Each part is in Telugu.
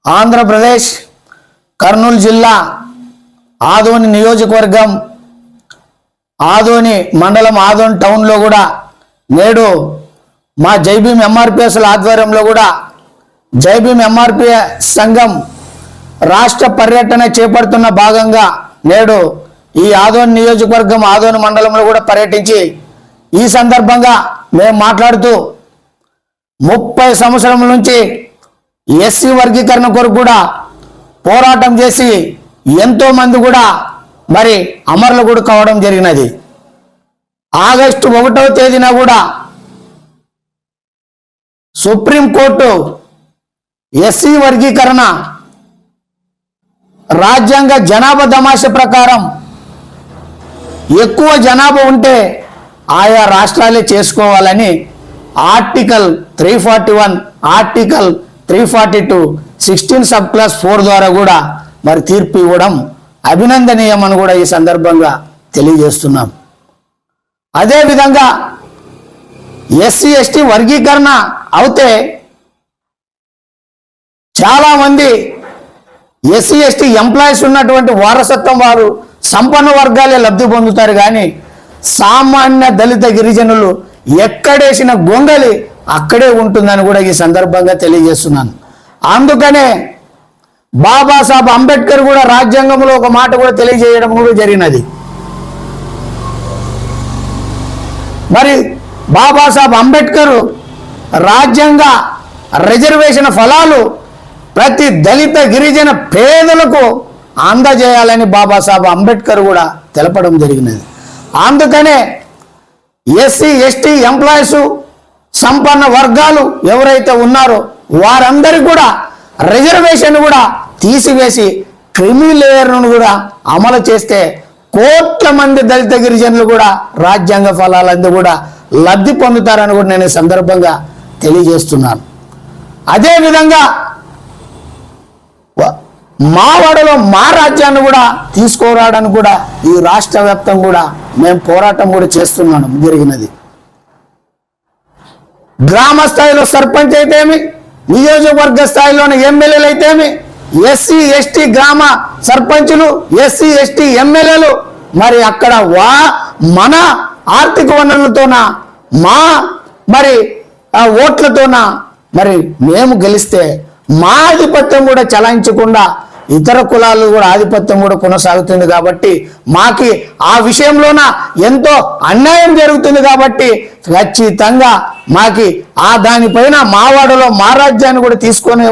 ఆంధ్రప్రదేశ్ కర్నూలు జిల్లా ఆదోని నియోజకవర్గం ఆదోని మండలం ఆదోని టౌన్లో కూడా నేడు మా జైభీం ఎంఆర్పిఎస్ల ఆధ్వర్యంలో కూడా జైభీం ఎంఆర్పిఎస్ సంఘం రాష్ట్ర పర్యటన చేపడుతున్న భాగంగా నేడు ఈ ఆదోని నియోజకవర్గం ఆదోని మండలంలో కూడా పర్యటించి ఈ సందర్భంగా మేము మాట్లాడుతూ 30 సంవత్సరాల నుంచి ఎస్సీ వర్గీకరణ కొరకు కూడా పోరాటం చేసి ఎంతో మంది కూడా మరి అమరులు కూడా కావడం జరిగినది. ఆగస్టు 1వ తేదీన కూడా సుప్రీంకోర్టు ఎస్సీ వర్గీకరణ రాజ్యాంగ జనాభా దమాష ప్రకారం ఎక్కువ జనాభా ఉంటే ఆయా రాష్ట్రాలే చేసుకోవాలని ఆర్టికల్ 341 ఆర్టికల్ 342 16 సబ్ క్లాస్ 4 ద్వారా కూడా మరి తీర్పు ఇవ్వడం అభినందనీయమని కూడా ఈ సందర్భంగా తెలియజేస్తున్నాం. అదేవిధంగా ఎస్సీ ఎస్టీ వర్గీకరణ అవుతే చాలామంది ఎస్సీ ఎస్టీ ఎంప్లాయీస్ ఉన్నటువంటి వారసత్వం వారు సంపన్న వర్గాలే లబ్ధి పొందుతారు, కానీ సామాన్య దళిత గిరిజనులు ఎక్కడేసిన గొంగలి అక్కడే ఉంటుందని కూడా ఈ సందర్భంగా తెలియజేస్తున్నాను. అందుకనే బాబాసాహెబ్ అంబేద్కర్ కూడా రాజ్యాంగంలో ఒక మాట కూడా తెలియజేయడం కూడా జరిగినది. మరి బాబాసాహెబ్ అంబేద్కర్ రాజ్యాంగ రిజర్వేషన్ ఫలాలు ప్రతి దళిత గిరిజన పేదలకు అందజేయాలని బాబాసాహెబ్ అంబేద్కర్ కూడా తెలపడం జరిగినది. అందుకనే ఎస్సీ ఎస్టీ ఎంప్లాయీస్ సంపన్న వర్గాలు ఎవరైతే ఉన్నారో వారందరికీ కూడా రిజర్వేషన్ కూడా తీసివేసి క్రిమి లేయర్ను కూడా అమలు చేస్తే కోట్ల మంది దళిత గిరిజనులు కూడా రాజ్యాంగ ఫలాలందు కూడా లబ్ధి పొందుతారని కూడా నేను ఈ సందర్భంగా తెలియజేస్తున్నాను. అదేవిధంగా మావాడలో మా రాజ్యాన్ని కూడా తీసుకురావడానికి కూడా ఈ రాష్ట్ర వ్యాప్తంగా కూడా మేము పోరాటం కూడా చేస్తున్నాను జరిగినది. గ్రామ స్థాయిలో సర్పంచ్ అయితేమి, నియోజకవర్గ స్థాయిలోని ఎమ్మెల్యేలు అయితేమి, ఎస్సీ ఎస్టీ గ్రామ సర్పంచులు, ఎస్సీ ఎస్టీ ఎమ్మెల్యేలు మరి అక్కడ మన ఆర్థిక వనరులతోన మా మరి ఓట్లతోన మరి మేము గెలిస్తే మా ఆధిపత్యం కూడా చలాయించకుండా ఇతర కులాలు కూడా ఆధిపత్యం కూడా కొనసాగుతుంది. కాబట్టి మాకి ఆ విషయంలోన ఎంతో అన్యాయం జరుగుతుంది. కాబట్టి ఖచ్చితంగా మాకి ఆ దానిపైన మావాడలో మా రాజ్యాన్ని కూడా తీసుకొని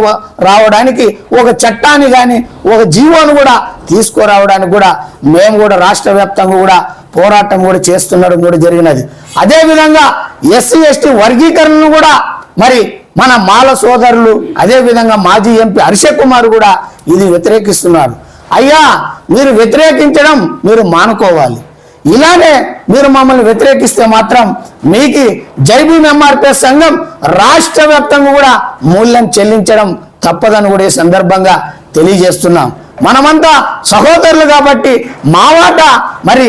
రావడానికి ఒక చట్టాన్ని కానీ ఒక జీవోను కూడా తీసుకురావడానికి కూడా మేము కూడా రాష్ట్ర వ్యాప్తంగా కూడా పోరాటం కూడా చేస్తుండడం కూడా జరిగినది. అదేవిధంగా ఎస్సీ ఎస్టీ వర్గీకరణను కూడా మరి మన మాల సోదరులు అదేవిధంగా మాజీ ఎంపీ హర్ష కుమార్ కూడా ఇది వ్యతిరేకిస్తున్నారు. అయ్యా, మీరు వ్యతిరేకించడం మీరు మానుకోవాలి. ఇలానే మీరు మమ్మల్ని వ్యతిరేకిస్తే మాత్రం మీకు జైభీం ఎంఆర్పిఎస్ సంఘం రాష్ట్ర వ్యాప్తంగా కూడా మూల్యం చెల్లించడం తప్పదని కూడా ఈ సందర్భంగా తెలియజేస్తున్నాం. మనమంతా సహోదరులు కాబట్టి మా వాటా మరి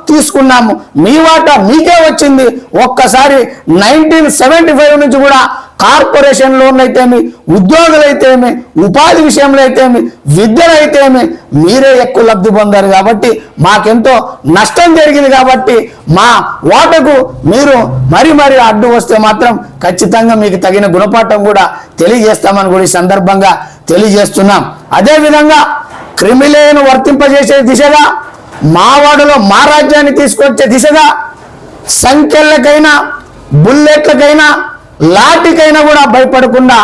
తీసుకున్నాము, మీ వాటా మీకే వచ్చింది. ఒక్కసారి 1975 నుంచి కూడా కార్పొరేషన్ లోన్లు అయితేమి, ఉద్యోగులైతేమి, ఉపాధి విషయంలో అయితేమి, విద్యలు అయితేమి మీరే ఎక్కువ లబ్ధి పొందారు. కాబట్టి మాకెంతో నష్టం జరిగింది. కాబట్టి మా వాటకు మీరు మరి అడ్డు వస్తే మాత్రం ఖచ్చితంగా మీకు తగిన గుణపాఠం కూడా తెలియజేస్తామని కూడా ఈ సందర్భంగా తెలియజేస్తున్నాం. అదేవిధంగా క్రిమిలేను వర్తింపజేసే దిశగా మావాడలో మా రాజ్యాన్ని తీసుకొచ్చే దిశగా సంఖ్యలకైనా బుల్లెట్లకైనా లాఠీకైనా కూడా భయపడకుండా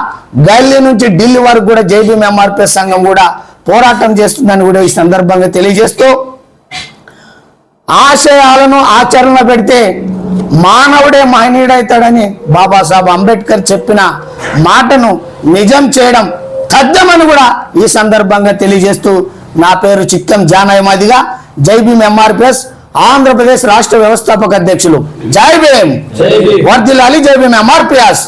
గల్లీ నుంచి ఢిల్లీ వరకు కూడా జైభీం ఎంఆర్పిఎస్ సంఘం కూడా పోరాటం చేస్తుందని కూడా ఈ సందర్భంగా తెలియజేస్తూ ఆశయాలను ఆచరణలో పెడితే మానవుడే మహనీయుడైతాడని బాబాసాహెబ్ అంబేద్కర్ చెప్పిన మాటను నిజం చేయడం తథ్యమని కూడా ఈ సందర్భంగా తెలియజేస్తూ నా పేరు చిత్తం జానయ్య మాదిగా జైభీం ఎంఆర్పిఎస్ ఆంధ్రప్రదేశ్ రాష్ట్ర వ్యవస్థాపక అధ్యక్షులు. జై భీం, వర్ధిల్లాలి జైభీం ఎంఆర్పిఎస్.